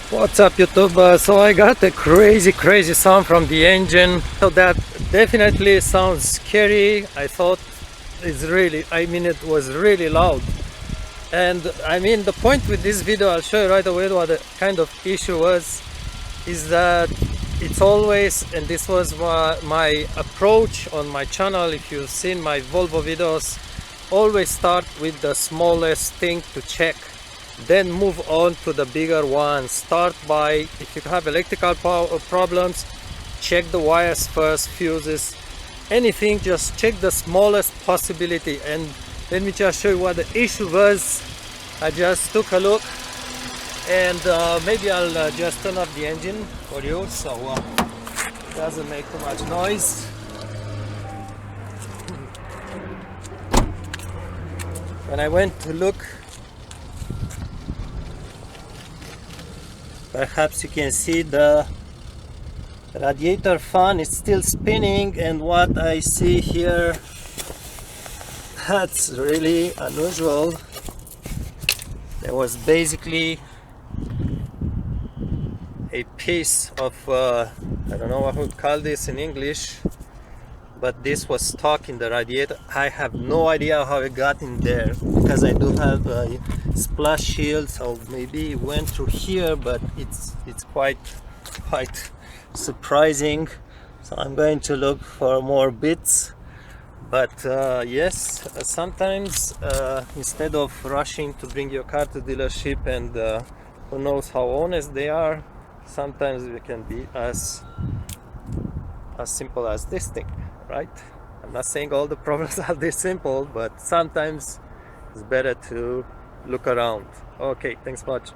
What's up, YouTube? So I got a crazy sound from the engine. So that definitely sounds scary. I thought it was really loud. And I mean, the point with this video, I'll show you right away what the kind of issue was, is that it's always, and this was my approach on my channel, if you've seen my Volvo videos, always start with the smallest thing to check, then move on to the bigger ones. Start by, if you have electrical problems, check the wires first, fuses, anything, just check the smallest possibility. And let me just show you what the issue was. I just took a look, and maybe I'll just turn off the engine for you so it doesn't make too much noise. When I went to look, perhaps you can see the radiator fan is still spinning, and what I see here, that's really unusual. There was basically a piece of I don't know what we would call this in English, but this was stuck in the radiator. I have no idea how it got in there, because I do have a splash shield, so maybe it went through here, but it's quite surprising. So I'm going to look for more bits. But yes, sometimes instead of rushing to bring your car to dealership, and who knows how honest they are, sometimes it can be as simple as this thing, right? I'm not saying all the problems are this simple, but sometimes it's better to look around. Okay, thanks much.